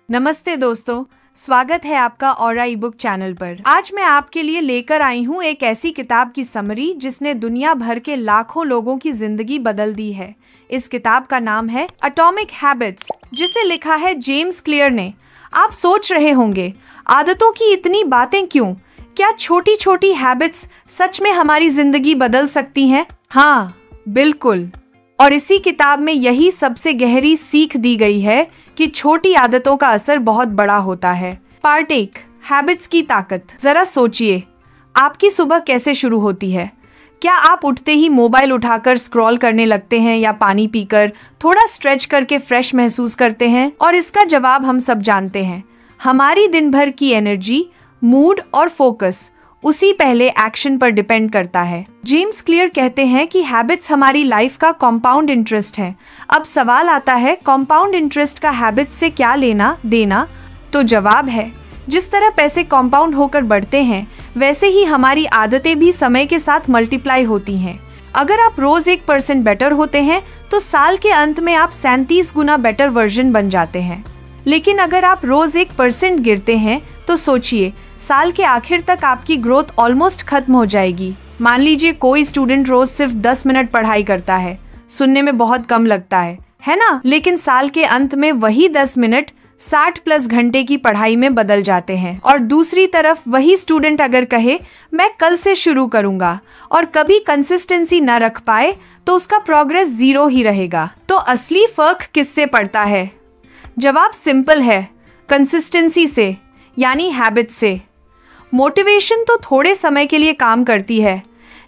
नमस्ते दोस्तों, स्वागत है आपका औरा ई बुक चैनल पर। आज मैं आपके लिए लेकर आई हूँ एक ऐसी किताब की समरी जिसने दुनिया भर के लाखों लोगों की जिंदगी बदल दी है। इस किताब का नाम है एटॉमिक हैबिट्स, जिसे लिखा है जेम्स क्लियर ने। आप सोच रहे होंगे, आदतों की इतनी बातें क्यों? क्या छोटी छोटी हैबिट्स सच में हमारी जिंदगी बदल सकती हैं? हाँ, बिल्कुल। और इसी किताब में यही सबसे गहरी सीख दी गई है कि छोटी आदतों का असर बहुत बड़ा होता है। पार्ट 1, हैबिट्स की ताकत। जरा सोचिए, आपकी सुबह कैसे शुरू होती है? क्या आप उठते ही मोबाइल उठाकर स्क्रॉल करने लगते हैं या पानी पीकर थोड़ा स्ट्रेच करके फ्रेश महसूस करते हैं? और इसका जवाब हम सब जानते हैं। हमारी दिन भर की एनर्जी, मूड और फोकस उसी पहले एक्शन पर डिपेंड करता है। जेम्स क्लियर कहते हैं कि हैबिट्स हमारी लाइफ का कॉम्पाउंड इंटरेस्ट है। अब सवाल आता है, कॉम्पाउंड इंटरेस्ट का हैबिट्स से क्या लेना देना? तो जवाब है, जिस तरह पैसे कॉम्पाउंड होकर बढ़ते हैं, वैसे ही हमारी आदतें भी समय के साथ मल्टीप्लाई होती हैं। अगर आप रोज 1% बेटर होते हैं तो साल के अंत में आप 37 गुना बेटर वर्जन बन जाते हैं। लेकिन अगर आप रोज 1% गिरते हैं तो सोचिए, साल के आखिर तक आपकी ग्रोथ ऑलमोस्ट खत्म हो जाएगी। मान लीजिए कोई स्टूडेंट रोज सिर्फ 10 मिनट पढ़ाई करता है। सुनने में बहुत कम लगता है ना? लेकिन साल के अंत में वही 10 मिनट 60+ घंटे की पढ़ाई में बदल जाते हैं। और दूसरी तरफ वही स्टूडेंट अगर कहे मैं कल से शुरू करूंगा और कभी कंसिस्टेंसी न रख पाए तो उसका प्रोग्रेस 0 ही रहेगा। तो असली फर्क किससे पड़ता है? जवाब सिंपल है, कंसिस्टेंसी से, यानी हैबिट से। मोटिवेशन तो थोड़े समय के लिए काम करती है,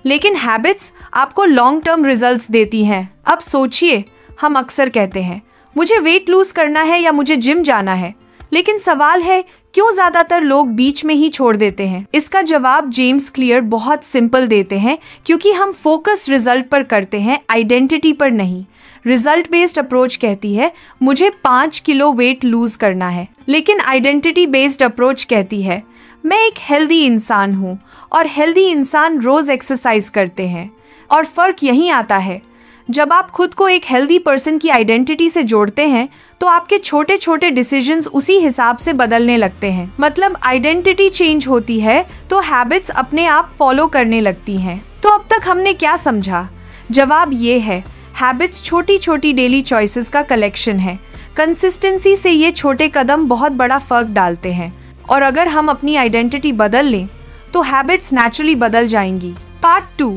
लेकिन हैबिट्स आपको लॉन्ग टर्म रिजल्ट्स देती हैं। अब सोचिए, हम अक्सर कहते हैं मुझे वेट लूज करना है या मुझे जिम जाना है, लेकिन सवाल है क्यों ज्यादातर लोग बीच में ही छोड़ देते हैं? इसका जवाब जेम्स क्लियर बहुत सिंपल देते हैं, क्योंकि हम फोकस रिजल्ट पर करते हैं, आइडेंटिटी पर नहीं। रिजल्ट बेस्ड अप्रोच कहती है मुझे 5 किलो वेट लूज करना है, लेकिन आइडेंटिटी बेस्ड अप्रोच कहती है मैं एक हेल्दी इंसान हूँ और हेल्दी इंसान रोज एक्सरसाइज करते हैं। और फर्क यहीं आता है, जब आप खुद को एक हेल्दी पर्सन की आइडेंटिटी से जोड़ते हैं तो आपके छोटे छोटे डिसीजंस उसी हिसाब से बदलने लगते हैं। मतलब आइडेंटिटी चेंज होती है तो हैबिट्स अपने आप फॉलो करने लगती हैं। तो अब तक हमने क्या समझा? जवाब ये है, हैबिट्स छोटी छोटी डेली चॉइसेस का कलेक्शन है। कंसिस्टेंसी से ये छोटे कदम बहुत बड़ा फर्क डालते हैं, और अगर हम अपनी आइडेंटिटी बदल लें तो हैबिट्स नेचुरली बदल जाएंगी। Part 2,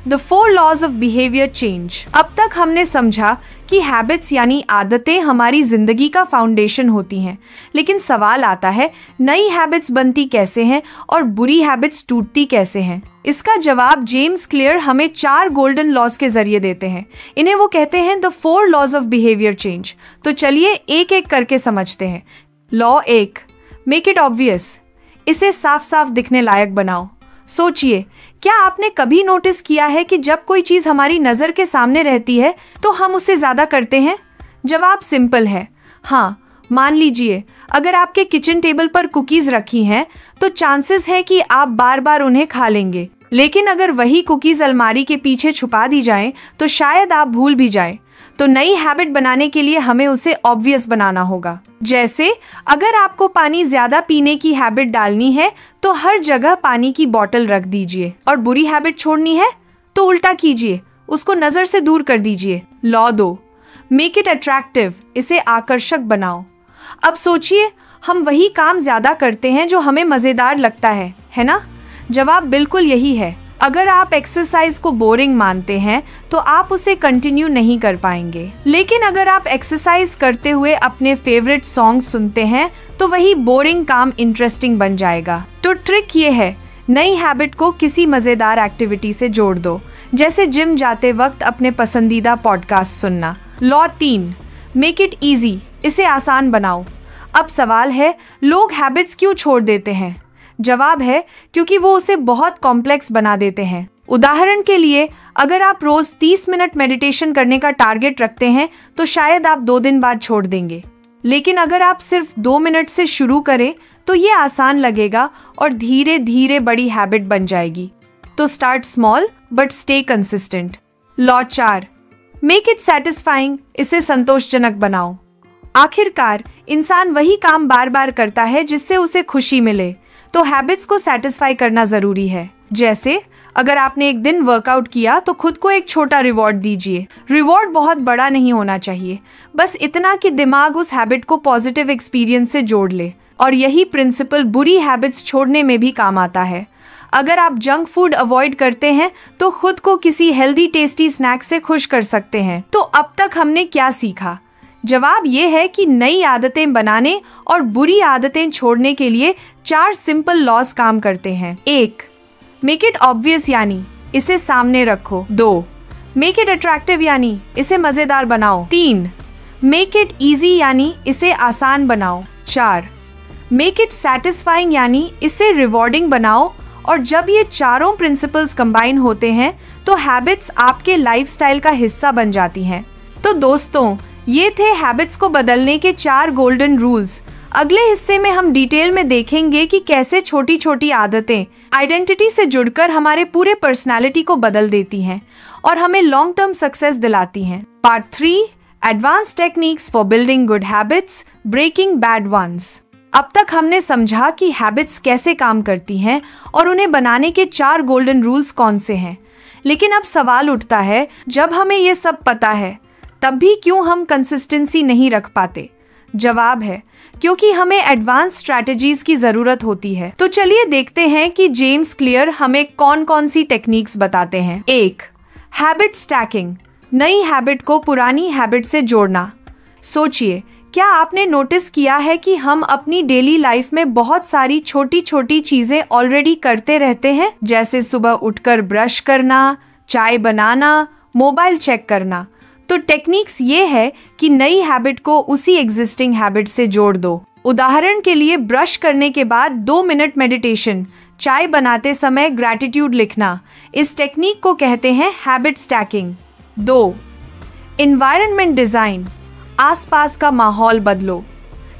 the 4 laws of behaviour change. अब तक हमने समझा कि हैबिट्स यानी आदतें हमारी जिंदगी का फाउंडेशन होती हैं, लेकिन सवाल आता है नई हैबिट्स बनती कैसे हैं और बुरी हैबिट्स टूटती कैसे हैं? इसका जवाब जेम्स क्लियर हमें 4 गोल्डन लॉज के जरिए देते हैं। इन्हें वो कहते हैं the 4 laws of behaviour change. तो चलिए एक एक करके समझते हैं। Law 1, make it obvious. इसे साफ साफ दिखने लायक बनाओ। सोचिए, क्या आपने कभी नोटिस किया है कि जब कोई चीज हमारी नजर के सामने रहती है तो हम उससे ज्यादा करते हैं? जवाब सिंपल है, हाँ। मान लीजिए अगर आपके किचन टेबल पर कुकीज रखी हैं तो चांसेस है कि आप बार बार उन्हें खा लेंगे। लेकिन अगर वही कुकीज अलमारी के पीछे छुपा दी जाएं तो शायद आप भूल भी जाएं। तो नई हैबिट बनाने के लिए हमें उसे ऑब्वियस बनाना होगा। जैसे अगर आपको पानी ज्यादा पीने की हैबिट डालनी है तो हर जगह पानी की बोतल रख दीजिए, और बुरी हैबिट छोड़नी है तो उल्टा कीजिए, उसको नजर से दूर कर दीजिए। Law 2, make it attractive. इसे आकर्षक बनाओ। अब सोचिए, हम वही काम ज्यादा करते हैं जो हमें मजेदार लगता है ना? जवाब बिल्कुल यही है। अगर आप एक्सरसाइज को बोरिंग मानते हैं तो आप उसे कंटिन्यू नहीं कर पाएंगे, लेकिन अगर आप एक्सरसाइज करते हुए अपने फेवरेट सॉन्ग सुनते हैं तो वही बोरिंग काम इंटरेस्टिंग बन जाएगा। तो ट्रिक ये है, नई हैबिट को किसी मजेदार एक्टिविटी से जोड़ दो, जैसे जिम जाते वक्त अपने पसंदीदा पॉडकास्ट सुनना। Law 3, make it easy. इसे आसान बनाओ। अब सवाल है, लोग हैबिट्स क्यों छोड़ देते हैं? जवाब है, क्योंकि वो उसे बहुत कॉम्प्लेक्स बना देते हैं। उदाहरण के लिए, अगर आप रोज 30 मिनट मेडिटेशन करने का टारगेट रखते हैं तो शायद आप 2 दिन बाद छोड़ देंगे। लेकिन अगर आप सिर्फ 2 मिनट से शुरू करें तो ये आसान लगेगा और धीरे धीरे बड़ी हैबिट बन जाएगी। तो start small but stay consistent. Law 4, make it satisfying. इसे संतोषजनक बनाओ। आखिरकार इंसान वही काम बार बार करता है जिससे उसे खुशी मिले, तो हैबिट्स को सेटिस्फाई करना जरूरी है। जैसे अगर आपने एक दिन वर्कआउट किया तो खुद को एक छोटा रिवॉर्ड दीजिए। रिवॉर्ड बहुत बड़ा नहीं होना चाहिए, बस इतना कि दिमाग उस हैबिट को पॉजिटिव एक्सपीरियंस से जोड़ ले। और यही प्रिंसिपल बुरी हैबिट्स छोड़ने में भी काम आता है। अगर आप जंक फूड अवॉइड करते हैं तो खुद को किसी हेल्दी टेस्टी स्नैक से खुश कर सकते हैं। तो अब तक हमने क्या सीखा? जवाब ये है कि नई आदतें बनाने और बुरी आदतें छोड़ने के लिए 4 सिंपल लॉज काम करते हैं। 1. मेक इट ऑब्वियस यानी इसे सामने रखो। 2. मेक इट अट्रैक्टिव यानी इसे मजेदार बनाओ। 3. मेक इट इजी यानी इसे आसान बनाओ। 4. मेक इट सैटिस्फाइंग यानी इसे रिवॉर्डिंग बनाओ। और जब ये चारों प्रिंसिपल्स कंबाइन होते हैं तो हैबिट्स आपके लाइफस्टाइल का हिस्सा बन जाती हैं। तो दोस्तों, ये थे हैबिट्स को बदलने के 4 गोल्डन रूल्स। अगले हिस्से में हम डिटेल में देखेंगे कि कैसे छोटी छोटी आदतें आइडेंटिटी से जुड़कर हमारे पूरे पर्सनालिटी को बदल देती हैं और हमें लॉन्ग टर्म सक्सेस दिलाती हैं। Part 3, advance techniques for building good habits, breaking bad ones. अब तक हमने समझा कि हैबिट्स कैसे काम करती हैं और उन्हें बनाने के 4 गोल्डन रूल्स कौन से हैं। लेकिन अब सवाल उठता है, जब हमें ये सब पता है तब भी क्यों हम कंसिस्टेंसी नहीं रख पाते? जवाब है, क्योंकि हमें एडवांस स्ट्रैटेजीज की जरूरत होती है। तो चलिए देखते हैं कि जेम्स क्लियर हमें कौन कौन सी टेक्निक्स बताते हैं। 1. हैबिट स्टैकिंग, नई हैबिट को पुरानी हैबिट से जोड़ना। सोचिए, क्या आपने नोटिस किया है कि हम अपनी डेली लाइफ में बहुत सारी छोटी छोटी चीजें ऑलरेडी करते रहते हैं, जैसे सुबह उठकर ब्रश करना, चाय बनाना, मोबाइल चेक करना। तो टेक्निक्स ये है कि नई हैबिट को उसी एग्जिस्टिंग हैबिट से जोड़ दो। उदाहरण के लिए, ब्रश करने के बाद 2 मिनट मेडिटेशन, चाय बनाते समय ग्रैटिट्यूड लिखना। इस टेक्निक को कहते हैं हैबिट स्टैकिंग। 2. एनवायरनमेंट डिजाइन, आसपास का माहौल बदलो।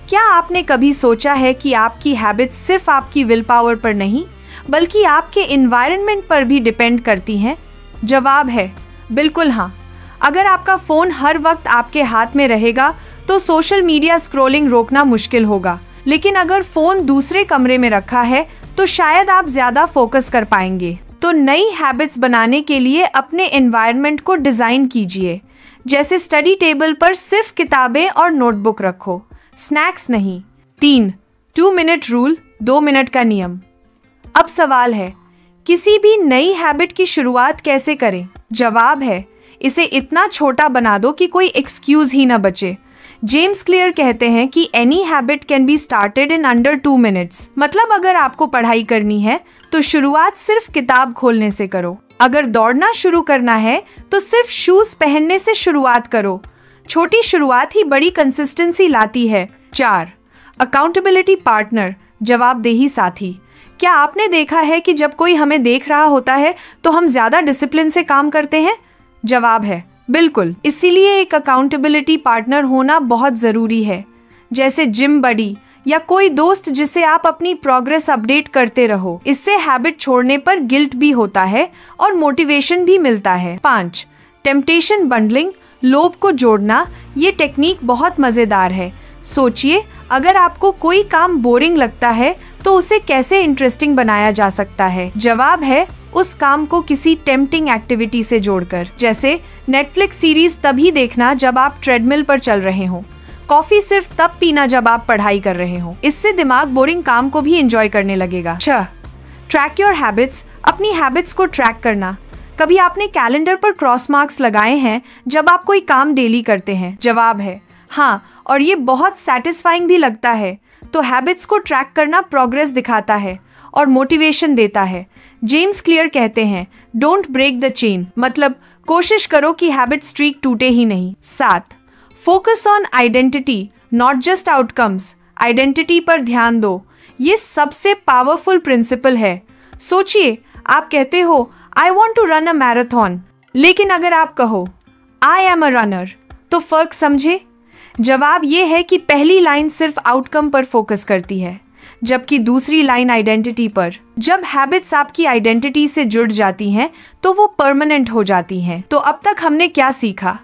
क्या आपने कभी सोचा है कि आपकी हैबिट्स सिर्फ आपकी विल पावर पर नहीं बल्कि आपके एनवायरनमेंट पर भी डिपेंड करती हैं? जवाब है बिल्कुल हाँ। अगर आपका फोन हर वक्त आपके हाथ में रहेगा तो सोशल मीडिया स्क्रॉलिंग रोकना मुश्किल होगा, लेकिन अगर फोन दूसरे कमरे में रखा है तो शायद आप ज्यादा फोकस कर पाएंगे। तो नई हैबिट्स बनाने के लिए अपने एनवायरनमेंट को डिजाइन कीजिए। जैसे स्टडी टेबल पर सिर्फ किताबें और नोटबुक रखो, स्नैक्स नहीं। 3. 2 मिनट रूल, 2 मिनट का नियम। अब सवाल है, किसी भी नई हैबिट की शुरुआत कैसे करें? जवाब है, इसे इतना छोटा बना दो कि कोई एक्सक्यूज ही न बचे। जेम्स क्लियर कहते हैं कि any habit can be started in under 2 minutes. मतलब अगर आपको पढ़ाई करनी है तो शुरुआत सिर्फ किताब खोलने से करो। अगर दौड़ना शुरू करना है तो सिर्फ शूज पहनने से शुरुआत करो। छोटी शुरुआत ही बड़ी कंसिस्टेंसी लाती है। 4. अकाउंटेबिलिटी पार्टनर, जवाबदेही साथी। क्या आपने देखा है कि जब कोई हमें देख रहा होता है तो हम ज्यादा डिसिप्लिन से काम करते हैं? जवाब है बिल्कुल। इसीलिए एक अकाउंटेबिलिटी पार्टनर होना बहुत जरूरी है, जैसे जिम बडी या कोई दोस्त जिसे आप अपनी प्रोग्रेस अपडेट करते रहो। इससे हैबिट छोड़ने पर गिल्ट भी होता है और मोटिवेशन भी मिलता है। 5. टेम्पटेशन बंडलिंग, लोभ को जोड़ना। ये टेक्निक बहुत मजेदार है। सोचिए, अगर आपको कोई काम बोरिंग लगता है तो उसे कैसे इंटरेस्टिंग बनाया जा सकता है? जवाब है, उस काम को किसी टेम्पटिंग एक्टिविटी से जोड़कर। जैसे नेटफ्लिक्स सीरीज तभी देखना जब आप ट्रेडमिल पर चल रहे हो, कॉफी सिर्फ तब पीना जब आप पढ़ाई कर रहे हो। इससे दिमाग बोरिंग काम को भी एंजॉय करने लगेगा। 6. ट्रैक योर हैबिट्स, अपनी हैबिट्स को ट्रैक करना। कभी आपने कैलेंडर पर क्रॉस मार्क्स लगाए हैं जब आप कोई काम डेली करते हैं? जवाब है हाँ, और ये बहुत सेटिस्फाइंग भी लगता है। तो हैबिट्स को ट्रैक करना प्रोग्रेस दिखाता है और मोटिवेशन देता है। जेम्स क्लियर कहते हैं, डोंट ब्रेक द चेन, मतलब कोशिश करो कि हैबिट स्ट्रीक टूटे ही नहीं। 7. Focus on identity, not just outcomes. Identity पर ध्यान दो, ये सबसे पावरफुल प्रिंसिपल है। सोचिए, आप कहते हो I want to run a marathon, लेकिन अगर आप कहो आई एम अ रनर, तो फर्क समझे? जवाब ये है कि पहली लाइन सिर्फ आउटकम पर फोकस करती है, जबकि दूसरी लाइन आइडेंटिटी पर। जब हैबिट्स आपकी आइडेंटिटी से जुड़ जाती हैं तो वो परमानेंट हो जाती हैं। तो अब तक हमने क्या सीखा?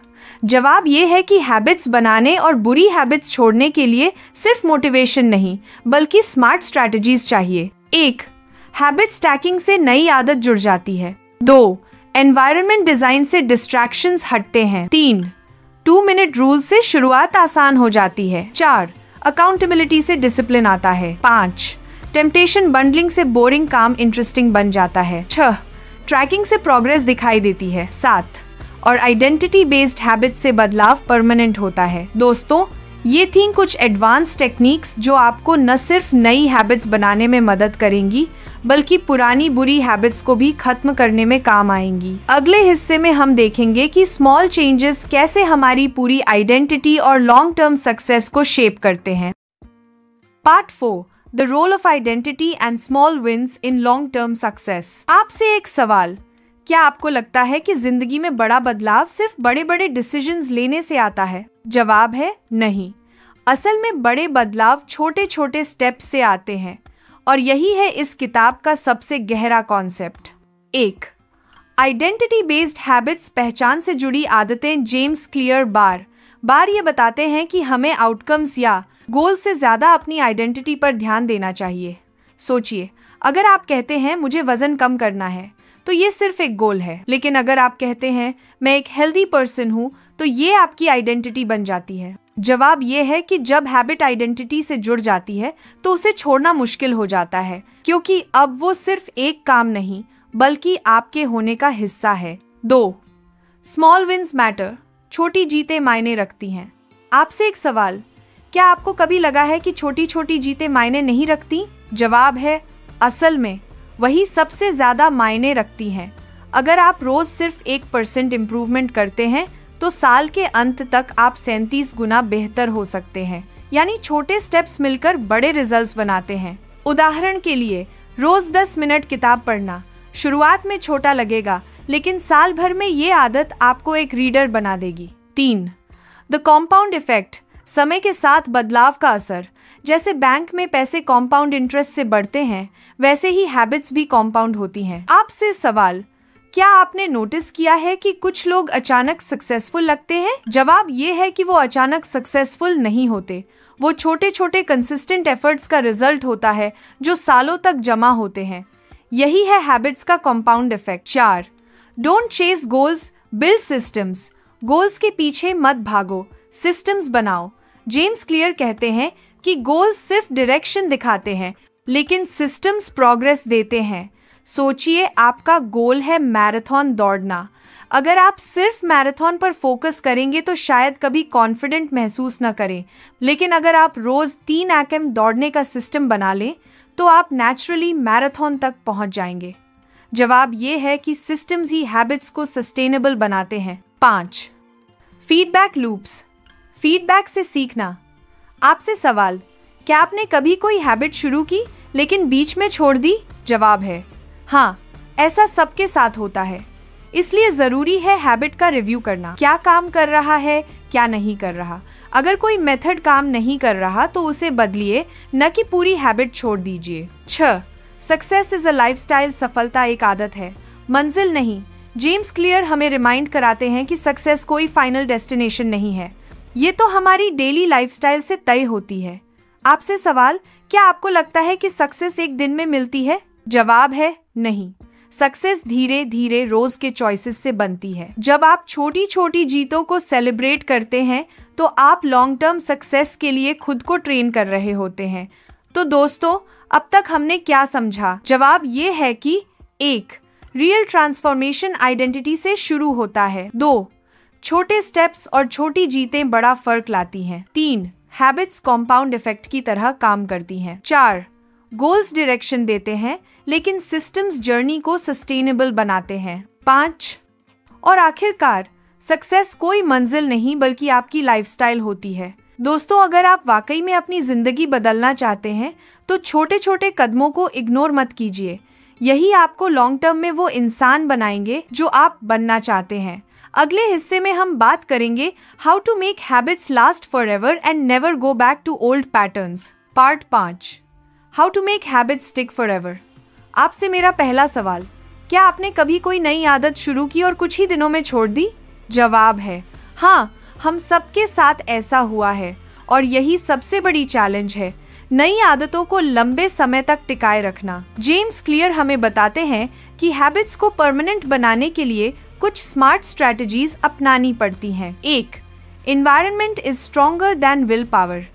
जवाब ये है कि हैबिट्स बनाने और बुरी हैबिट्स छोड़ने के लिए सिर्फ मोटिवेशन नहीं बल्कि स्मार्ट स्ट्रैटेजीज चाहिए। 1. हैबिट स्टैकिंग से नई आदत जुड़ जाती है। 2. एनवायरनमेंट डिजाइन से डिस्ट्रैक्शंस हटते हैं। 3. 2 मिनट रूल से शुरुआत आसान हो जाती है। 4. अकाउंटेबिलिटी से डिसिप्लिन आता है। 5. टेम्पटेशन बंडलिंग से बोरिंग काम इंटरेस्टिंग बन जाता है। 6. ट्रैकिंग से प्रोग्रेस दिखाई देती है। 7. और आइडेंटिटी बेस्ड हैबिट से बदलाव परमानेंट होता है। दोस्तों, ये थी कुछ एडवांस टेक्निक्स जो आपको न सिर्फ नई हैबिट्स बनाने में मदद करेंगी बल्कि पुरानी बुरी हैबिट्स को भी खत्म करने में काम आएंगी। अगले हिस्से में हम देखेंगे कि स्मॉल चेंजेस कैसे हमारी पूरी आइडेंटिटी और लॉन्ग टर्म सक्सेस को शेप करते हैं। Part 4, the role of identity and small wins in long term success. आपसे एक सवाल, क्या आपको लगता है कि जिंदगी में बड़ा बदलाव सिर्फ बड़े बड़े डिसीजंस लेने से आता है? जवाब है नहीं। असल में बड़े बदलाव छोटे छोटे स्टेप्स से आते हैं और यही है इस किताब का सबसे गहरा कॉन्सेप्ट। 1. आइडेंटिटी बेस्ड हैबिट्स, पहचान से जुड़ी आदतें। जेम्स क्लियर बार ये बताते हैं कि हमें आउटकम्स या गोल से ज्यादा अपनी आइडेंटिटी पर ध्यान देना चाहिए। सोचिए, अगर आप कहते हैं मुझे वजन कम करना है तो ये सिर्फ एक गोल है, लेकिन अगर आप कहते हैं मैं एक हेल्दी पर्सन हूँ तो ये आपकी आइडेंटिटी बन जाती है। जवाब ये है कि जब हैबिट आइडेंटिटी से जुड़ जाती है तो उसे छोड़ना मुश्किल हो जाता है, क्योंकि अब वो सिर्फ एक काम नहीं बल्कि आपके होने का हिस्सा है। 2. स्मॉल विंस मैटर, छोटी जीतें मायने रखती हैं। आपसे एक सवाल, क्या आपको कभी लगा है कि छोटी छोटी जीतें मायने नहीं रखती? जवाब है असल में वही सबसे ज्यादा मायने रखती हैं। अगर आप रोज सिर्फ 1% इम्प्रूवमेंट करते हैं तो साल के अंत तक आप 37 गुना बेहतर हो सकते हैं। यानी छोटे स्टेप्स मिलकर बड़े रिजल्ट्स बनाते हैं। उदाहरण के लिए, रोज 10 मिनट किताब पढ़ना शुरुआत में छोटा लगेगा, लेकिन साल भर में ये आदत आपको एक रीडर बना देगी। 3. द कॉम्पाउंड इफेक्ट, समय के साथ बदलाव का असर। जैसे बैंक में पैसे कॉम्पाउंड इंटरेस्ट से बढ़ते हैं, वैसे ही हैबिट्स भी कॉम्पाउंड होती हैं। आपसे सवाल, क्या आपने नोटिस किया है कि कुछ लोग अचानक सक्सेसफुल लगते हैं? जवाब ये है कि वो अचानक सक्सेसफुल नहीं होते, वो छोटे छोटे कंसिस्टेंट एफर्ट्स का रिजल्ट होता है जो सालों तक जमा होते हैं। यही है हैबिट्स का compound effect. 4. Don't chase goals, build systems. Goals के पीछे मत भागो, सिस्टम्स बनाओ। जेम्स क्लियर कहते हैं कि गोल्स सिर्फ डायरेक्शन दिखाते हैं, लेकिन सिस्टम्स प्रोग्रेस देते हैं। सोचिए, आपका गोल है मैराथन दौड़ना। अगर आप सिर्फ मैराथन पर फोकस करेंगे तो शायद कभी कॉन्फिडेंट महसूस न करें, लेकिन अगर आप रोज 3 एकम दौड़ने का सिस्टम बना लें तो आप नेचुरली मैराथन तक पहुंच जाएंगे। जवाब ये है कि सिस्टम्स ही हैबिट्स को सस्टेनेबल बनाते हैं। 5. फीडबैक लूप्स, फीडबैक से सीखना। आपसे सवाल, क्या आपने कभी कोई हैबिट शुरू की लेकिन बीच में छोड़ दी? जवाब है हाँ, ऐसा सबके साथ होता है। इसलिए जरूरी है हैबिट का रिव्यू करना, क्या काम कर रहा है, क्या नहीं कर रहा। अगर कोई मेथड काम नहीं कर रहा तो उसे बदलिए, न कि पूरी हैबिट छोड़ दीजिए। 6. सक्सेस इज अ लाइफस्टाइल, सफलता एक आदत है, मंजिल नहीं। जेम्स क्लियर हमें रिमाइंड कराते हैं कि सक्सेस कोई फाइनल डेस्टिनेशन नहीं है, ये तो हमारी डेली लाइफस्टाइल से तय होती है। आपसे सवाल, क्या आपको लगता है कि सक्सेस एक दिन में मिलती है? जवाब है नहीं, सक्सेस धीरे धीरे रोज के चॉइसेस से बनती है। जब आप छोटी छोटी जीतों को सेलिब्रेट करते हैं तो आप लॉन्ग टर्म सक्सेस के लिए खुद को ट्रेन कर रहे होते हैं। तो दोस्तों, अब तक हमने क्या समझा? जवाब ये है कि 1. रियल ट्रांसफॉर्मेशन आइडेंटिटी से शुरू होता है। 2. छोटे स्टेप्स और छोटी जीतें बड़ा फर्क लाती हैं। 3. हैबिट्स कॉम्पाउंड इफेक्ट की तरह काम करती हैं। 4. गोल्स डायरेक्शन देते हैं, लेकिन सिस्टम्स जर्नी को सस्टेनेबल बनाते हैं। 5. और आखिरकार, सक्सेस कोई मंजिल नहीं बल्कि आपकी लाइफस्टाइल होती है। दोस्तों, अगर आप वाकई में अपनी जिंदगी बदलना चाहते हैं तो छोटे छोटे कदमों को इग्नोर मत कीजिए। यही आपको लॉन्ग टर्म में वो इंसान बनाएंगे जो आप बनना चाहते हैं। अगले हिस्से में हम बात करेंगे how to make habits last forever and never go back to old patterns. Part 5, how to make habits stick forever. आपसे मेरा पहला सवाल, क्या आपने कभी कोई नई आदत शुरू की और कुछ ही दिनों में छोड़ दी? जवाब है हाँ, हम सबके साथ ऐसा हुआ है और यही सबसे बड़ी चैलेंज है, नई आदतों को लंबे समय तक टिकाए रखना। जेम्स क्लियर हमें बताते हैं कि हैबिट्स को परमानेंट बनाने के लिए कुछ स्मार्ट स्ट्रेटजीज अपनानी पड़ती हैं। 1. Environment is stronger than will power.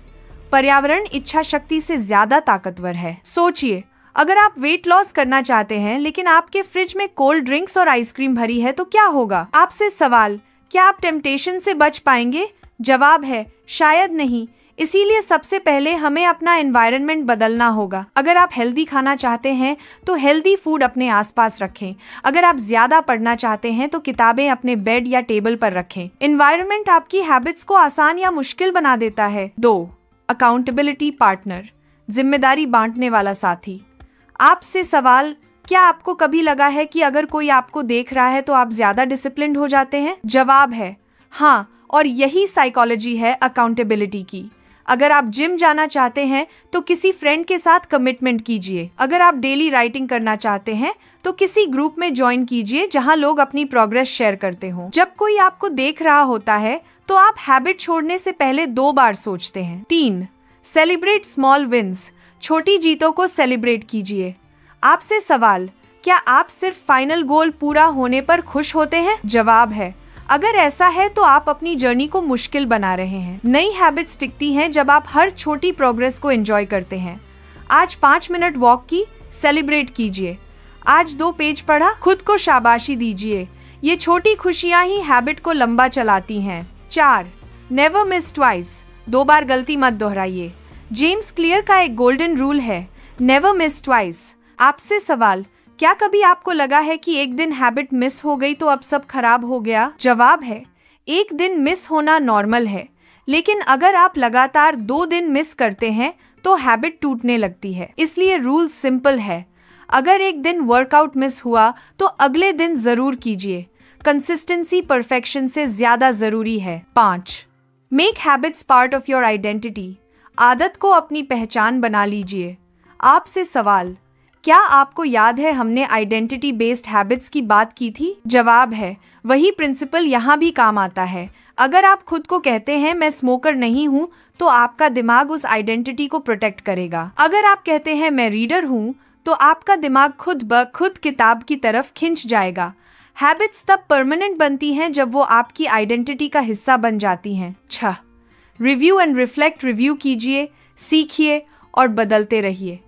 पर्यावरण इच्छा शक्ति से ज्यादा ताकतवर है। सोचिए, अगर आप वेट लॉस करना चाहते हैं लेकिन आपके फ्रिज में कोल्ड ड्रिंक्स और आइसक्रीम भरी है तो क्या होगा? आपसे सवाल, क्या आप टेम्पटेशन से बच पाएंगे? जवाब है शायद नहीं। इसीलिए सबसे पहले हमें अपना एनवायरनमेंट बदलना होगा। अगर आप हेल्दी खाना चाहते हैं तो हेल्दी फूड अपने आसपास रखें। अगर आप ज्यादा पढ़ना चाहते हैं तो किताबें अपने बेड या टेबल पर रखें। एनवायरनमेंट आपकी हैबिट्स को आसान या मुश्किल बना देता है। 2. अकाउंटेबिलिटी पार्टनर, जिम्मेदारी बांटने वाला साथी। आपसे सवाल, क्या आपको कभी लगा है कि अगर कोई आपको देख रहा है तो आप ज्यादा डिसिप्लिन्ड हो जाते हैं? जवाब है हाँ, और यही साइकोलॉजी है अकाउंटेबिलिटी की। अगर आप जिम जाना चाहते हैं तो किसी फ्रेंड के साथ कमिटमेंट कीजिए। अगर आप डेली राइटिंग करना चाहते हैं तो किसी ग्रुप में ज्वाइन कीजिए जहां लोग अपनी प्रोग्रेस शेयर करते हों। जब कोई आपको देख रहा होता है तो आप हैबिट छोड़ने से पहले 2 बार सोचते हैं। 3. सेलिब्रेट स्मॉल विंस, छोटी जीतों को सेलिब्रेट कीजिए। आपसे सवाल, क्या आप सिर्फ फाइनल गोल पूरा होने पर खुश होते हैं? जवाब है अगर ऐसा है तो आप अपनी जर्नी को मुश्किल बना रहे हैं। नई हैबिट्स टिकती हैं जब आप हर छोटी प्रोग्रेस को एंजॉय करते हैं। आज 5 मिनट वॉक की, सेलिब्रेट कीजिए। आज 2 पेज पढ़ा, खुद को शाबाशी दीजिए। ये छोटी खुशियां ही हैबिट को लंबा चलाती हैं। 4. नेवर मिस ट्वाइस, 2 बार गलती मत दोहराइए। जेम्स क्लियर का एक गोल्डन रूल है, नेवर मिस ट्वाइस। आपसे सवाल, क्या कभी आपको लगा है कि एक दिन हैबिट मिस हो गई तो अब सब खराब हो गया? जवाब है एक दिन मिस होना नॉर्मल है, लेकिन अगर आप लगातार 2 दिन मिस करते हैं तो हैबिट टूटने लगती है। इसलिए रूल सिंपल है, अगर एक दिन वर्कआउट मिस हुआ तो अगले दिन जरूर कीजिए। कंसिस्टेंसी परफेक्शन से ज्यादा जरूरी है। 5. Make habits part of your identity, आदत को अपनी पहचान बना लीजिए। आपसे सवाल, क्या आपको याद है हमने आइडेंटिटी बेस्ड हैबिट्स की बात की थी? जवाब है वही प्रिंसिपल यहाँ भी काम आता है। अगर आप खुद को कहते हैं मैं स्मोकर नहीं हूँ तो आपका दिमाग उस आइडेंटिटी को प्रोटेक्ट करेगा। अगर आप कहते हैं मैं रीडर हूँ तो आपका दिमाग खुद ब खुद किताब की तरफ खिंच जाएगा। हैबिट्स तब परमानेंट बनती हैं जब वो आपकी आइडेंटिटी का हिस्सा बन जाती हैं। 6. रिव्यू एंड रिफ्लेक्ट, रिव्यू कीजिए, सीखिए और बदलते रहिए।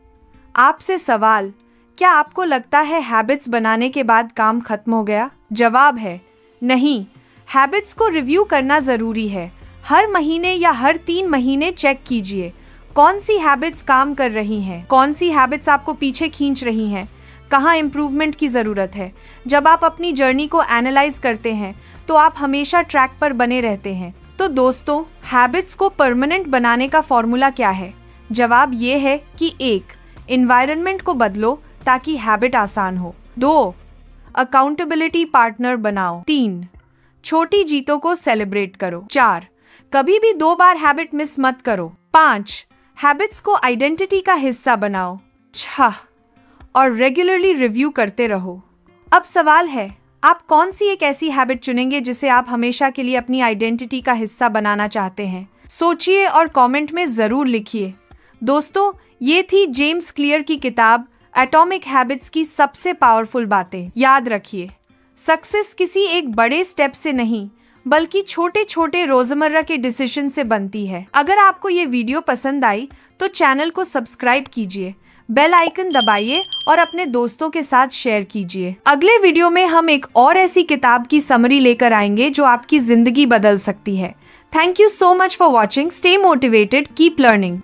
आपसे सवाल, क्या आपको लगता है हैबिट्स बनाने के बाद काम खत्म हो गया? जवाब है नहीं, हैबिट्स को रिव्यू करना जरूरी है। हर महीने या हर 3 महीने चेक कीजिए कौन सी हैबिट्स काम कर रही हैं, कौन सी हैबिट्स आपको पीछे खींच रही हैं, कहाँ इम्प्रूवमेंट की ज़रूरत है। जब आप अपनी जर्नी को एनालाइज करते हैं तो आप हमेशा ट्रैक पर बने रहते हैं। तो दोस्तों, हैबिट्स को परमानेंट बनाने का फॉर्मूला क्या है? जवाब ये है कि 1. एनवायरनमेंट को बदलो ताकि हैबिट आसान हो। 2. अकाउंटेबिलिटी पार्टनर बनाओ। 3. छोटी जीतों को सेलिब्रेट करो। 4. कभी भी 2 बार हैबिट मिस मत करो। 5. हैबिट्स को आइडेंटिटी का हिस्सा बनाओ। 6. और रेगुलरली रिव्यू करते रहो। अब सवाल है, आप कौन सी एक ऐसी हैबिट चुनेंगे जिसे आप हमेशा के लिए अपनी आइडेंटिटी का हिस्सा बनाना चाहते हैं? सोचिए और कमेंट में जरूर लिखिए। दोस्तों, ये थी जेम्स क्लियर की किताब एटॉमिक हैबिट्स की सबसे पावरफुल बातें। याद रखिए, सक्सेस किसी एक बड़े स्टेप से नहीं बल्कि छोटे छोटे रोजमर्रा के डिसीजन से बनती है। अगर आपको ये वीडियो पसंद आई तो चैनल को सब्सक्राइब कीजिए, बेल आइकन दबाइए और अपने दोस्तों के साथ शेयर कीजिए। अगले वीडियो में हम एक और ऐसी किताब की समरी लेकर आएंगे जो आपकी जिंदगी बदल सकती है। Thank you so much for watching. Stay motivated, keep learning.